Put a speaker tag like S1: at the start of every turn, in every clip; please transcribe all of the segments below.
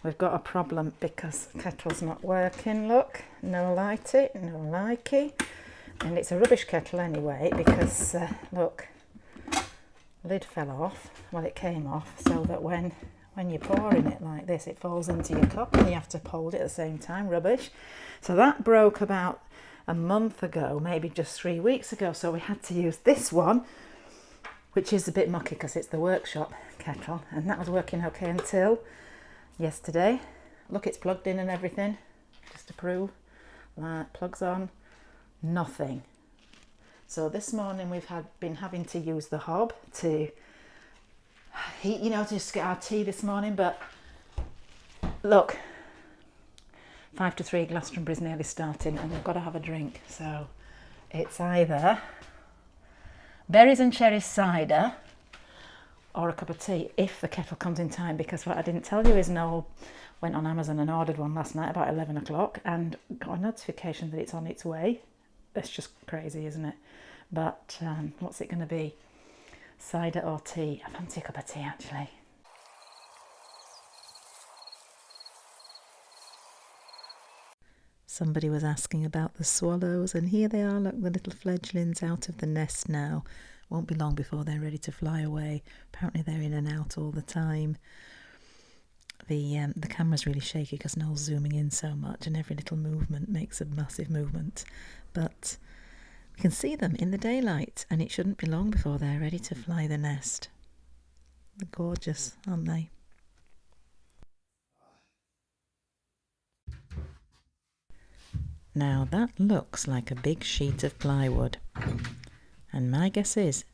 S1: we've got a problem because kettle's not working. Look, no lighty, no likey. And it's a rubbish kettle anyway because, look, lid fell off. Well, it came off so that when you're pouring it like this, it falls into your cup and you have to hold it at the same time. Rubbish. So that broke about a month ago, maybe just 3 weeks ago. So we had to use this one, which is a bit mucky because it's the workshop kettle. And that was working okay until yesterday. Look, it's plugged in and everything, just to prove. Light plugs on, nothing. So this morning we've been having to use the hob to heat, to just get our tea this morning. But look, 5 to 3 Glastonbury's nearly starting and we've got to have a drink. So it's either berries and cherry cider or a cup of tea if the kettle comes in time, because what I didn't tell you is Noel went on Amazon and ordered one last night about 11 o'clock and got a notification that it's on its way. That's just crazy, isn't it? But what's it going to be? Cider or tea? I fancy a cup of tea actually. Somebody was asking about the swallows, and here they are, look, the little fledglings out of the nest now. Won't be long before they're ready to fly away. Apparently they're in and out all the time. The camera's really shaky because Noel's zooming in so much and every little movement makes a massive movement. But we can see them in the daylight and it shouldn't be long before they're ready to fly the nest. They're gorgeous, aren't they? Now that looks like a big sheet of plywood, and my guess is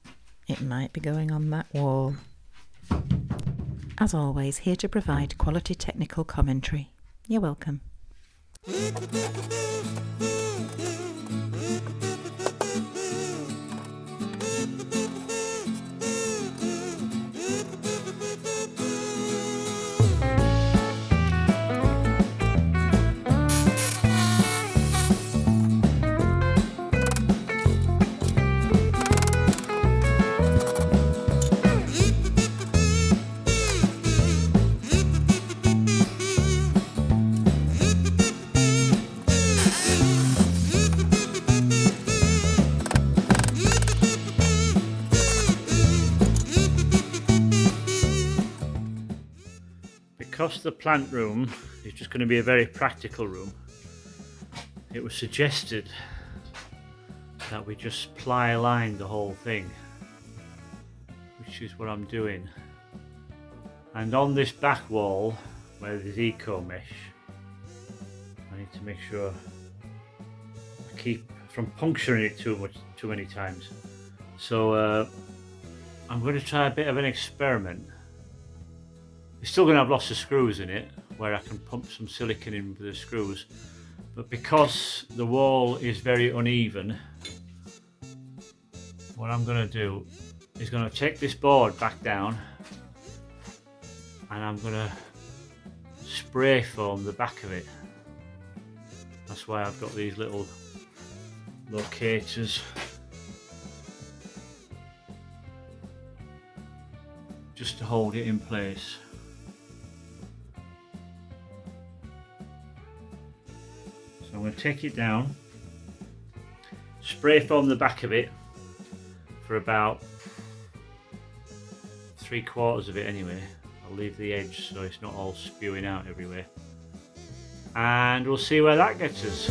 S1: it might be going on that wall. As always, here to provide quality technical commentary. You're welcome.
S2: Because the plant room is just going to be a very practical room, it was suggested that we just ply line the whole thing, which is what I'm doing. And on this back wall where there's Ecomesh, I need to make sure I keep from puncturing it too many times. So I'm going to try a bit of an experiment. It's still going to have lots of screws in it where I can pump some silicone in with the screws, but because the wall is very uneven, what I'm going to do is going to take this board back down and I'm going to spray foam the back of it. That's why I've got these little locators just to hold it in place. So I'm going to take it down, spray foam the back of it for about 3/4 of it anyway. I'll leave the edge so it's not all spewing out everywhere. And we'll see where that gets us.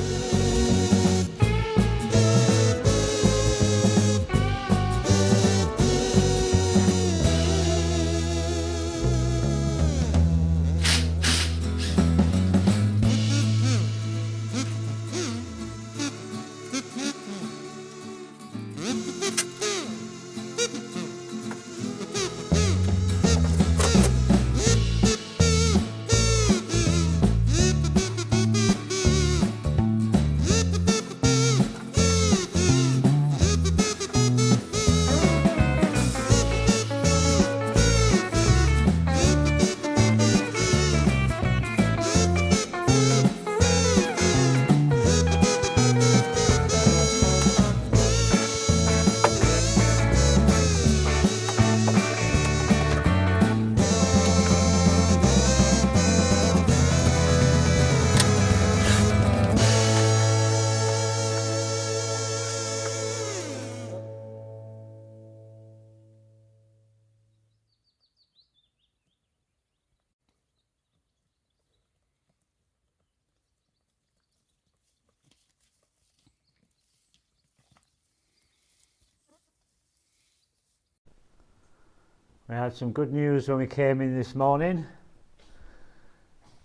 S2: We had some good news when we came in this morning.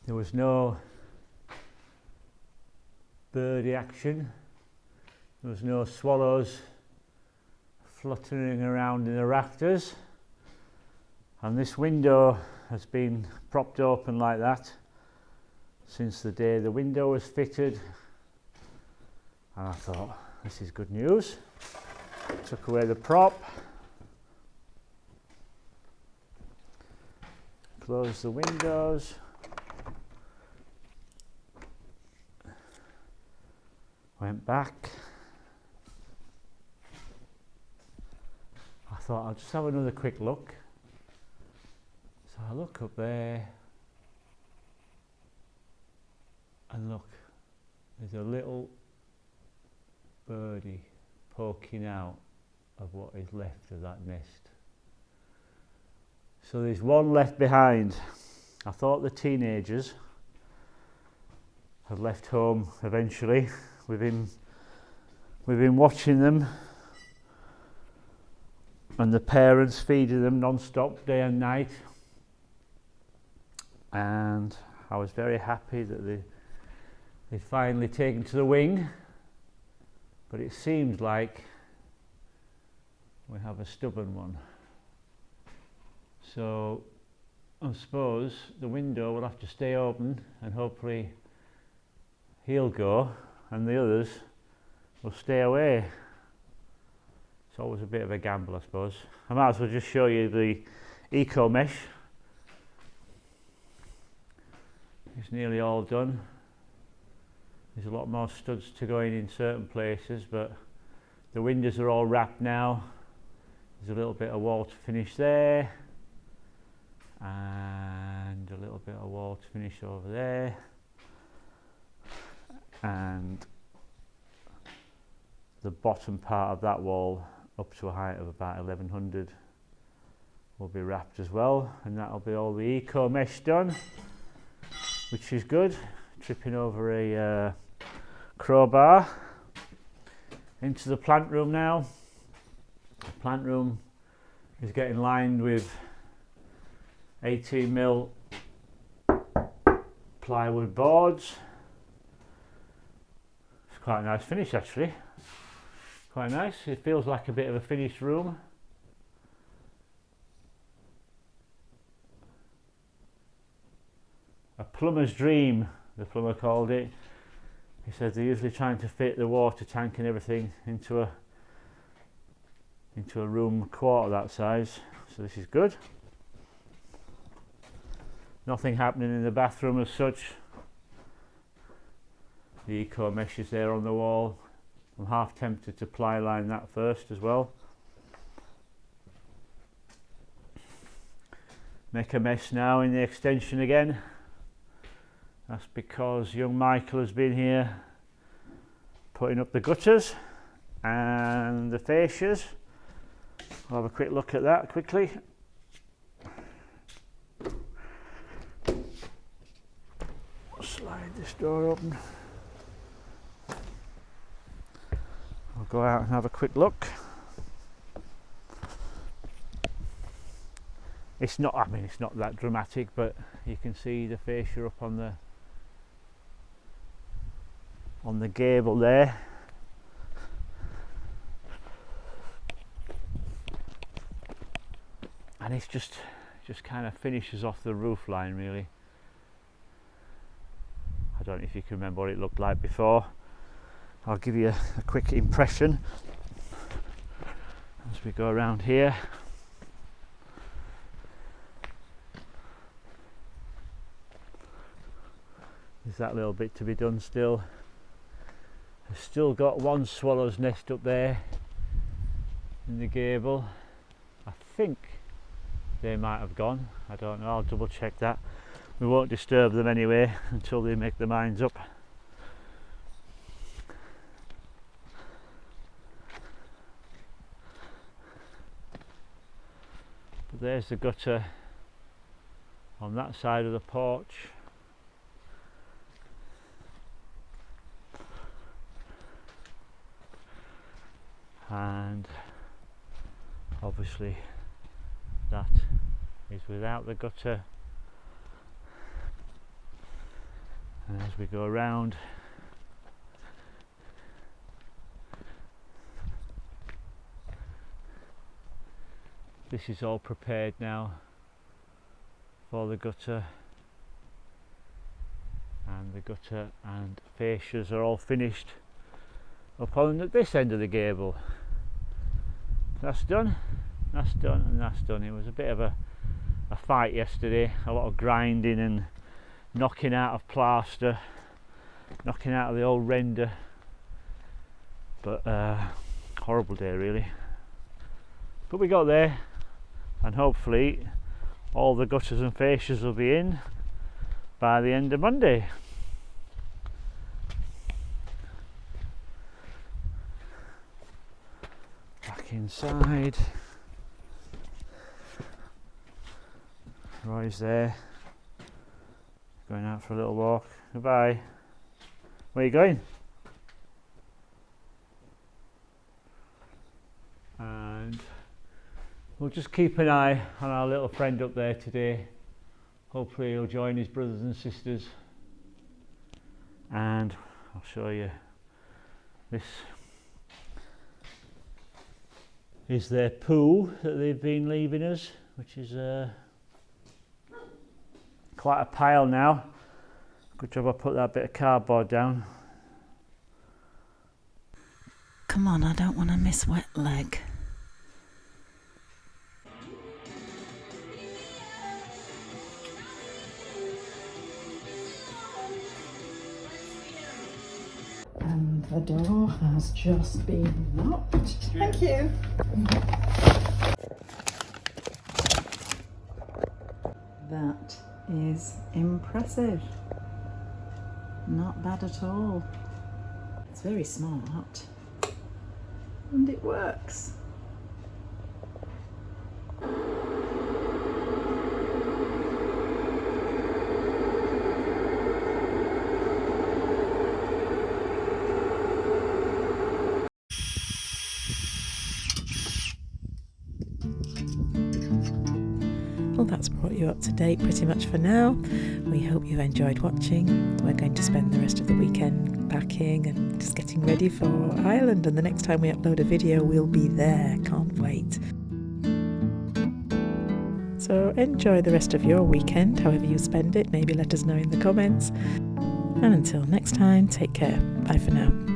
S2: There was no birdie action. There was no swallows fluttering around in the rafters. And this window has been propped open like that since the day the window was fitted. And I thought, this is good news. Took away the prop. Close the windows. Went back. I thought I'll just have another quick look. So I look up there and look, there's a little birdie poking out of what is left of that nest. So there's one left behind. I thought the teenagers had left home eventually. We've been watching them and the parents feeding them non-stop day and night, and I was very happy that they'd finally taken to the wing, but it seems like we have a stubborn one. So I suppose the window will have to stay open and hopefully he'll go and the others will stay away. It's always a bit of a gamble, I suppose. I might as well just show you the Ecomesh. It's nearly all done. There's a lot more studs to go in certain places, but the windows are all wrapped now. There's a little bit of wall to finish there, and a little bit of wall to finish over there, and the bottom part of that wall up to a height of about 1100 will be wrapped as well, and that'll be all the Ecomesh done, which is good. Tripping over a crowbar. Into the plant room now. The plant room is getting lined with 18mm plywood boards. It's quite a nice finish actually. Quite nice. It feels like a bit of a finished room. A plumber's dream, the plumber called it. He said they're usually trying to fit the water tank and everything into a room quarter that size, so this is good. Nothing happening in the bathroom as such. The Ecomesh is there on the wall. I'm half tempted to ply line that first as well. Make a mess now in the extension again. That's because young Michael has been here putting up the gutters and the fascias. I'll have a quick look at that quickly. Slide this door open. I'll go out and have a quick look. It's not, I mean, it's not that dramatic, but you can see the fascia up on the gable there. And it's just kind of finishes off the roof line really. I don't know if you can remember what it looked like before. I'll give you a quick impression as we go around here. There's that little bit to be done still. I've still got one swallow's nest up there in the gable. I think they might have gone. I don't know, I'll double check that. We won't disturb them anyway until they make their minds up. But there's the gutter on that side of the porch. And obviously that is without the gutter, and as we go around, this is all prepared now for the gutter, and the gutter and fascias are all finished up on this end of the gable. That's done, that's done, and that's done. It was a bit of a fight yesterday, a lot of grinding and knocking out of plaster, knocking out of the old render, but horrible day really. But we got there, and hopefully all the gutters and fascias will be in by the end of Monday. Back inside, Roy's there, going out for a little walk. Goodbye. Where are you going? And we'll just keep an eye on our little friend up there today. Hopefully he'll join his brothers and sisters, and I'll show you. This is their poo that they've been leaving us, which is quite a pile now. Good job I put that bit of cardboard down.
S1: Come on, I don't want to miss wet leg. And the door has just been locked. Thank you. That is impressive. Not bad at all. It's very smart and it works. Well, that's brought you up to date pretty much for now. We hope you've enjoyed watching. We're going to spend the rest of the weekend packing and just getting ready for Ireland, and the next time we upload a video we'll be there. Can't wait. So enjoy the rest of your weekend, however you spend it. Maybe let us know in the comments. And until next time, take care. Bye for now.